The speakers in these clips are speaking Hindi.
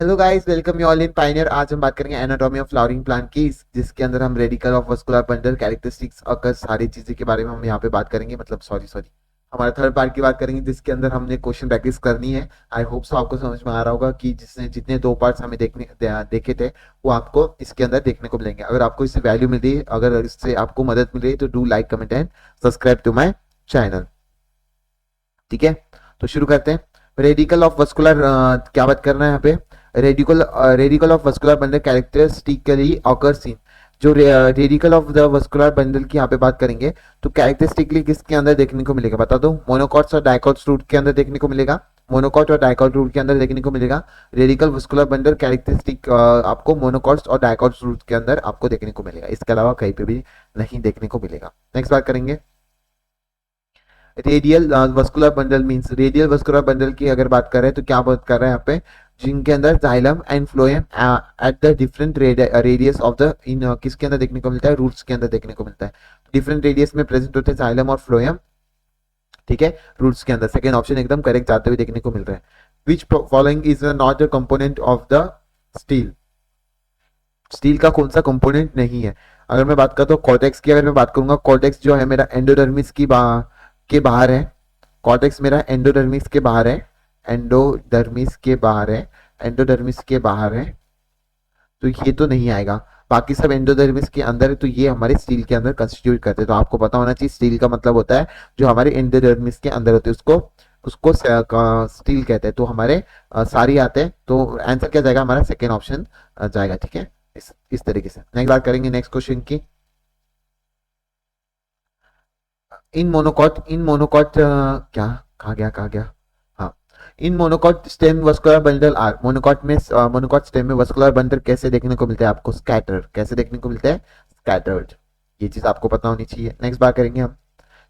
Hello guys, welcome you all in Pioneer. आज हम बात करेंगे एनाटॉमी ऑफ फ्लावरिंग प्लांट की, जिसके अंदर हम radical of vascular bundle, characteristics और सारी चीजें के बारे में हम यहाँ पे बात करेंगे। मतलब सॉरी सॉरी, हमारा थर्ड पार्ट की बात करेंगे, जिसके अंदर हमने क्वेश्चन प्रैक्टिस करनी है। आई होप सो आपको समझ में आ रहा होगा कि जिसने जितने दो पार्ट्स हमें देखे थे, वो आपको इसके अंदर देखने को मिलेंगे। अगर आपको इससे वैल्यू मिल रही है, अगर इससे आपको मदद मिल रही है, तो do like, comment and subscribe to my channel. ठीक है, तो शुरू करते हैं। रेडिकल ऑफ वस्कुलर, क्या बात करना है यहाँ पे? Radical of vascular bundle characteristically occurs in. जो radical of the vascular bundle की यहाँ पे बात करेंगे, तो कैरेक्टरिस्टिकली किसके अंदर देखने को मिलेगा बता दो? मोनोकॉट्स और डाइकॉट्स रूट के अंदर देखने को मिलेगा। मोनोकॉट और डाइकॉट रूट के अंदर देखने को मिलेगा। रेडिकल वस्कुलर बंडल कैरेक्टरिस्टिक आपको मोनोकॉट्स और डाइकॉट्स रूट के अंदर आपको देखने को मिलेगा। इसके अलावा कहीं पे भी नहीं देखने को मिलेगा। नेक्स्ट बात करेंगे, radial vascular bundle means. Radial vascular bundle की अगर बात कर रहे हैं तो क्या बात कर रहे हैं यहाँ पे? जिनके अंदर xylem and phloem at the different radius of the in किसके अंदर देखने को मिलता है? रूट्स के अंदर देखने को मिलता है। डिफरेंट रेडियस में प्रेजेंट होते हैं जाइलम और फ्लोएम। ठीक है, रूट्स के अंदर। सेकेंड ऑप्शन एकदम करेक्ट जाते हुए देखने को मिल रहा है। Which following is not a component of the steel? Steel का कौन सा कंपोनेंट नहीं है? अगर मैं बात करता हूँ कॉर्टेक्स की, अगर मैं बात करूंगा, कॉर्टेक्स जो है मेरा एंडोडर्मिस के बाहर है। कॉर्टेक्स मेरा एंडोडर्मिस के बाहर है। एंडोडर्मिस के बाहर है। एंडोडर्मिस के बाहर है, तो ये तो नहीं आएगा। बाकी सब एंडोडर्मिस के अंदर है, तो ये हमारे स्टील के अंदर कंस्टिट्यूट करते हैं। तो आपको पता होना चाहिए स्टील का मतलब होता है जो हमारे एंडोडर्मिस के अंदर होते हैं, उसको उसको स्टील कहते हैं। तो हमारे सारी आते हैं, तो आंसर क्या जाएगा हमारा? सेकेंड ऑप्शन जाएगा। ठीक है, इस तरीके से नेक्स्ट बात करेंगे नेक्स्ट क्वेश्चन की। इन मोनोकॉट क्या, कहा गया? हाँ, in monocot stem vascular bundle are. Monocot stem में वस्कुलर बंडल कैसे देखने को मिलते हैं आपको? स्कैटर्ड। कैसे देखने को मिलते हैं? स्कैटर्ड। ये चीज आपको पता होनी चाहिए। नेक्स्ट बात करेंगे हम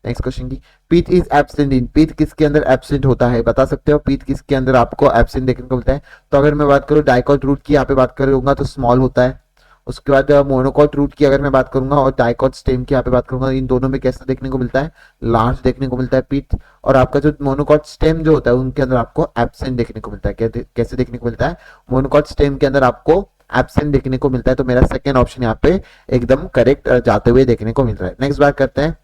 नेक्स्ट क्वेश्चन की। Pith is absent in. Pith किसके अंदर एब्सेंट होता है बता सकते हो? पीथ किसके अंदर आपको एब्सेंट देखने को मिलता है? तो अगर मैं बात करूँ डाइकॉट रूट की यहाँ पे बात करूंगा तो स्मॉल होता है। उसके बाद मोनोकॉट रूट की अगर मैं बात करूंगा और डाइकॉट स्टेम की यहाँ पे बात करूंगा, इन दोनों में कैसे देखने को मिलता है? लार्ज देखने को मिलता है पीथ। और आपका जो मोनोकॉट स्टेम जो होता है उनके अंदर आपको एब्सेंट देखने को मिलता है। कैसे देखने को मिलता है? मोनोकॉट स्टेम के अंदर आपको एब्सेंट देखने को मिलता है। तो मेरा सेकेंड ऑप्शन यहाँ पे एकदम करेक्ट जाते हुए देखने को मिल रहा है। नेक्स्ट बात करते हैं,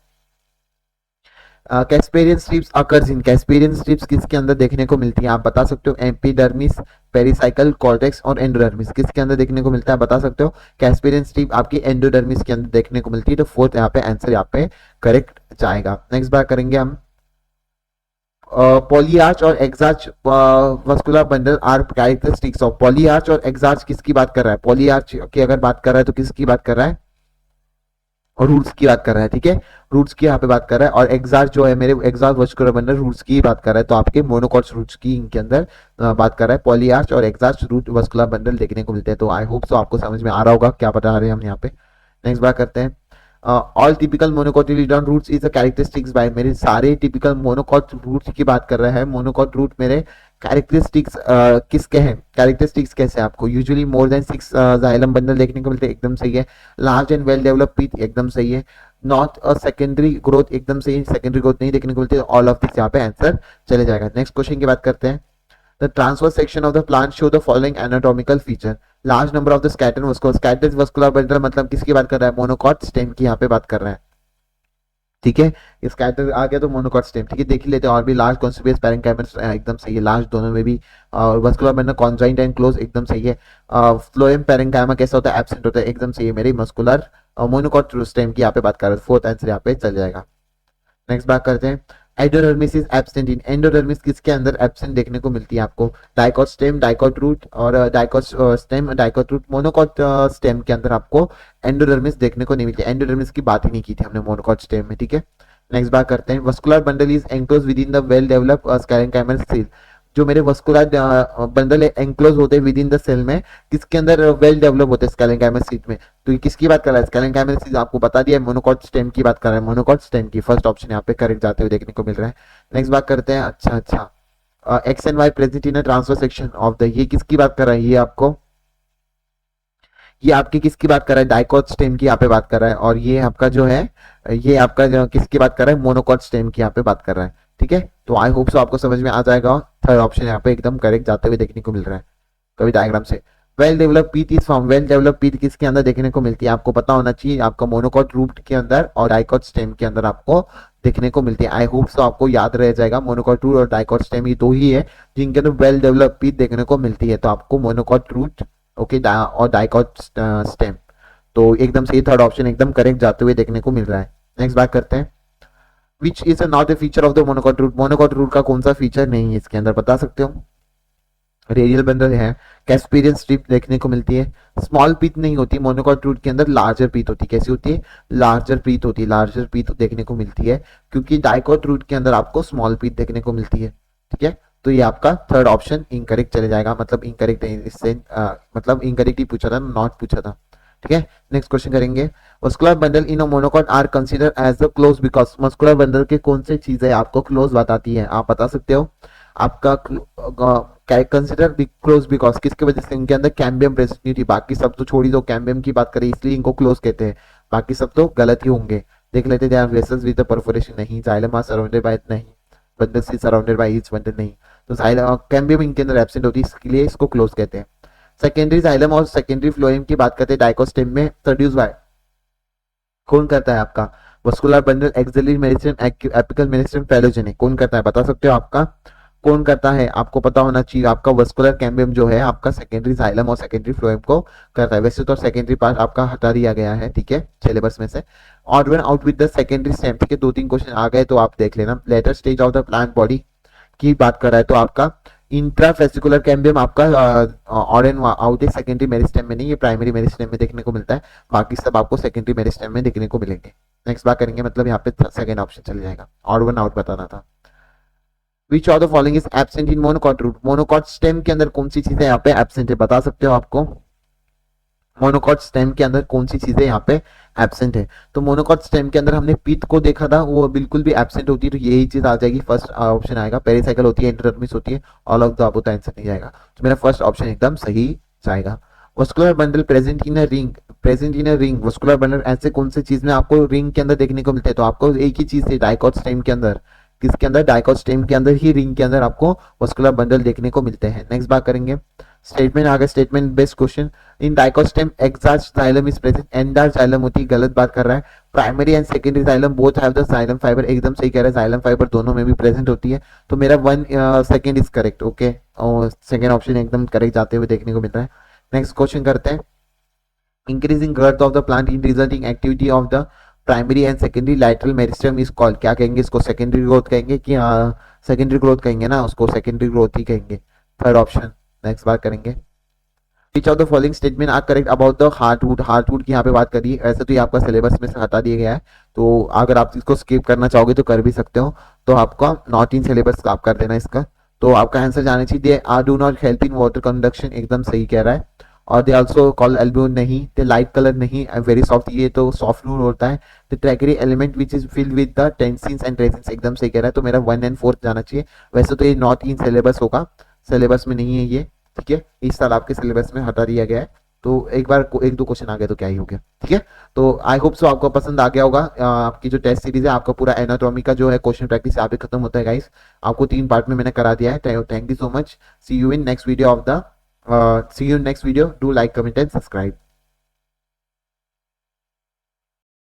Casparian strips occurs in. Casparian strips किसके अंदर देखने को मिलती है आप बता सकते हो? एपिडर्मिस, पेरिसाइकल, कॉर्टेक्स और एंडोडर्मिस किसके अंदर देखने को मिलता है बता सकते हो? कैस्पेरियन स्ट्रिप आपकी एंडोडर्मिस के अंदर देखने को मिलती है। तो फोर्थ यहाँ पे आंसर यहाँ पे करेक्ट जाएगा। नेक्स्ट बात करेंगे हम, पॉलीआर्च और exarch vascular bundle are characteristics of. Polyarch और एक्सार्च किसकी बात कर रहा है? पॉलीआर्च की अगर बात कर रहा है तो किसकी बात कर रहा है? और रूट्स की बात कर रहा है। ठीक है, रूट्स की यहाँ पे बात कर रहा है। और एग्जार्ट जो है मेरे एग्जार्ट वस्कुलर बंडल रूट्स की बात कर रहा है। तो आपके मोनोकॉट्स रूट्स की इनके अंदर बात कर रहा है। पॉलीआर्च और एग्जार्ट रूट वस्कुलर बंडल देखने को मिलते हैं। तो आई होप सो आपको समझ में आ रहा होगा क्या बता रहे हैं हम यहाँ पे। नेक्स्ट बात करते हैं, all typical monocotyledon roots is a characteristics by. मेरे सारे टिपिकल मोनोकॉट रूट्स की बात कर रहा है। मोनोकॉट रूट मेरे कैरेक्टरिस्टिक्स किसके हैं? कैरेक्टरिस्टिक्स कैसे आपको? Usually more than 6 xylem bundle देखने को मिलते हैं, एकदम सही है। Large and well develop pith, एकदम सही है। नॉट अ सेकेंडरी ग्रोथ, एकदम सही। सेकेंडरी ग्रोथ नहीं देखने को मिलती है। ऑल ऑफ दिस यहाँ पे आंसर चले जाएगा। नेक्स्ट क्वेश्चन की बात करते हैं, the transverse section of the plant show the following anatomical feature. Large number of the scatter vascular. Scatter vascular bundle मतलब किसकी बात कर रहा है? मोनोकॉट स्टेम की यहाँ पे बात कर रहा है। ठीक है, स्कैटर आ गया तो मोनोकॉट स्टेम। ठीक है, देख ही लेते हैं। और भी लार्ज कॉन्सिपियस पैरेंकाइमस एकदम सही है। लार्ज दोनों में भी। और vascular bundle conjoint and close एकदम सही है। फ्लोएम पैरेंकाइमा कैसा होता है? एब्सेंट होता है, एकदम सही है मेरी। मस्कुलर मोनोकॉट स्टेम की यहाँ पे बात कर रहे हैं। फोर्थ आंसर यहाँ पे चल जाएगा। नेक्स्ट बात करते हैं, endodermis is absent in. Endodermis किसके अंदर एब्सेंट देखने को मिलती है आपको? डाइकॉट स्टेम, डाइकॉट रूट और dicot stem, dicot root, monocot stem के अंदर आपको एंडोडर्मिस देखने को नहीं मिलती। एंडोडर्मिस की बात ही नहीं की थी हमने मोनोकॉट स्टेम में। ठीक है, नेक्स्ट बात करते हैं, vascular bundle is enclose within the well develop sclerenchymal cell. जो मेरे वस्कुलर बंडल है एंक्लोज होते हैं विद इन द सेल में, किसके अंदर? वेल डेवलप होते हैं, स्कैरेंकाइमल सीट में। तो ये किसकी बात कर रहा है? स्कैलेंकाइमल सीट आपको बता दिया है, मोनोकॉट स्टेम की बात कर रहा है। मोनोकॉट स्टेम की फर्स्ट ऑप्शन यहाँ पे करेक्ट जाते हुए देखने को मिल रहा है। नेक्स्ट बात करते हैं, अच्छा X and Y present in a transfer section of the. ये किसकी बात कर रहा है? ये आपको, ये आपकी किसकी बात कर रहा है? डाइकॉट स्टेम की यहाँ पे बात कर रहा है। और ये आपका जो है, ये आपका जो किसकी बात कर रहा है? मोनोकॉट स्टेम की यहाँ पे बात कर रहा है। ठीक है, तो आई होप सो आपको समझ में आ जाएगा। थर्ड ऑप्शन यहाँ पे एकदम करेक्ट जाते हुए देखने को मिल रहा है। कभी डायग्राम से। Well develop pith is form, well develop pith किसके अंदर देखने को मिलती है, आपको पता होना चाहिए, आपका मोनोकॉट रूट के अंदर और डाइकॉट स्टेम के अंदर आपको देखने को मिलती है। आई होप सो आपको याद रह जाएगा, मोनोकॉट रूट और डाइकॉट स्टेम ये दो ही है जिनके अंदर वेल डेवलप पीथ देखने को मिलती है। तो आपको मोनोकॉट रूट ओके और डाइकॉट स्टेम, तो एकदम से थर्ड ऑप्शन एकदम करेक्ट जाते हुए देखने को मिल रहा है। नेक्स्ट बात करते हैं, which is not a feature of the monocot root, monocot root का कौन सा फीचर नहीं है इसके अंदर, बता सकते हो। रेडियल बंडल है, कैस्पेरियन स्ट्रिप देखने को मिलती है, स्मॉल पीथ नहीं होती मोनोकॉट रूट के अंदर, लार्जर पीथ होती है। कैसी होती है, लार्जर पीथ होती है, लार्जर पीथ देखने को मिलती है, क्योंकि डाइकॉट रूट के अंदर आपको स्मॉल पीथ देखने को मिलती है। ठीक है, तो ये आपका थर्ड ऑप्शन इनकरेक्ट चले जाएगा, मतलब इनकरेक्ट इससे मतलब इनकरेक्ट ही पूछा था, नॉट पूछा था। ठीक है, नेक्स्ट क्वेश्चन करेंगे, muscular bundle in a monocot are consider as the close because, muscular bundle के कौन सी चीजें आपको क्लोज बताती है, आप बता सकते हो। आपका कंसिडर क्लोज बिकॉज किसके वजह से, इनके अंदर कैम्बियम प्रेजेंट नहीं थी, बाकी सब तो छोड़ी दो, कैम्बियम की बात करें इसलिए इनको क्लोज कहते हैं, बाकी सब तो गलत ही होंगे। देख लेते हैं, वेसल्स विद परफोरेशन नहीं, जाइलम आर सराउंडेड बाय नहीं, bundle is surrounded by each bundle नहीं, तो कैम्बियम इनके अंदर एब्सेंट होती है, इसके लिए इसको क्लोज कहते हैं। सेकेंडरी जाइलम और सेकेंडरी फ्लोएम की बात करते हैं, डाइकोस्टेम में प्रोड्यूस बाय कौन करता है आपका, vascular bundle, axillary meristem, apical meristem, phellogenic, कौन करता है बता सकते हो आपका, कौन करता है, आपको पता होना चाहिए। आपका वस्कुलर कैम्बियम जो है आपका सेकेंडरी जाइलम और सेकेंडरी फ्लोएम को करता है, वैसे तो सेकेंडरी पार्ट आपका हटा दिया गया है, ठीक है, सिलेबस में से। Odd one out with the secondary stem, ठीक है, 2-3 क्वेश्चन आ गए तो आप देख लेना। Later stage of the plant body की बात कर रहा है तो आपका इंट्राफेसिकुलर कैम्बियम आपका ऑड एंड आउट है, सेकेंडरी मेरिस्टेम में नहीं, ये प्राइमरी मेरिस्टेम में देखने को मिलता है, बाकी सब आपको सेकेंडरी मेरिस्टेम में देखने को मिलेंगे। नेक्स्ट बात करेंगे, मतलब यहाँ पे सेकंड ऑप्शन चल जाएगा, ऑड वन आउट बताना था। Which of the following is absent in monocot root, monocot stem के अंदर कौन सी चीजें यहाँ पे एब्सेंट है, बता सकते हो आपको, मोनोकॉट स्टेम के अंदर कौन सी चीजें यहाँ पे एब्सेंट है। तो मोनोकॉट स्टेम के अंदर हमने पीथ को देखा था, वो बिल्कुल भी एब्सेंट होती है, तो यही चीज आ जाएगी, फर्स्ट ऑप्शन आएगा, पेरिसाइकिल होती है, एंडोडर्मिस होती है, ऑल ऑफ द अबव तो आंसर नहीं जाएगा, तो मेरा फर्स्ट ऑप्शन एकदम सही जाएगा। Vascular bundle present in a ring, present in a ring, vascular bundle ऐसे कौन से चीज में आपको रिंग के अंदर देखने को मिलते हैं, तो आपको एक ही चीज है, डाइकॉट स्टेम के अंदर, किसके अंदर, डाइकॉट स्टेम के अंदर ही रिंग के अंदर आपको वस्कुलर बंडल देखने को मिलते हैं। नेक्स्ट बात करेंगे, स्टेटमेंट आगे, statement based question, in dicot stem exarch xylem is present, endarch xylem होती है, गलत बात कर रहा है, primary and secondary xylem both have the xylem fibre, एकदम सही कह रहा है, जाइलम फाइबर दोनों में भी प्रेजेंट होती है, तो मेरा 1 सेकेंड इज करेक्ट, ओके, और सेकेंड ऑप्शन एकदम करेक्ट जाते हुए देखने को मिल रहा है। नेक्स्ट क्वेश्चन करते हैं, increasing growth of the plant in resulting activity of the primary and secondary lateral meristem is called, क्या कहेंगे इसको, सेकेंडरी ग्रोथ कहेंगे कि सेकेंडरी ग्रोथ कहेंगे ना, उसको सेकेंडरी ग्रोथ ही कहेंगे, थर्ड ऑप्शन। नेक्स्ट बात करेंगे, which of the following statement are correct about the heartwood, heartwood की यहाँ पे बात करिए, ऐसे तो ये आपका सिलेबस में से हटा दिया गया है, तो अगर आप इसको स्किप करना चाहोगे तो कर भी सकते हो, तो आपका नॉट इन सिलेबस आप कर देना इसका, तो आपका आंसर जाना चाहिए, they are do not help in water conduction, एकदम सही कह रहा है, और दे आल्सो कॉल एल्ब्यून नहीं, दे लाइट कलर नहीं, वेरी सॉफ्ट, ये तो सॉफ्ट फ्लूइड होता है, the tracheary element which is filled with the tannins and resins, एकदम सही कह रहा है, तो मेरा 1 एंड 4 जाना चाहिए, वैसे तो ये नॉट इन सिलेबस होगा, सिलेबस में नहीं है ये, ठीक है, इस साल आपके सिलेबस में हटा दिया गया है, तो एक बार 1-2 क्वेश्चन आ गए तो क्या ही हो गया, ठीक है। तो आई होप सो आपको पसंद आ गया होगा, आपकी जो टेस्ट सीरीज है, आपका पूरा एनाटॉमी का जो है क्वेश्चन प्रैक्टिस यहाँ पे खत्म होता है गाइस, आपको 3 पार्ट में मैंने करा दिया है, thank you so much, see you in next video, do like, comment and subscribe.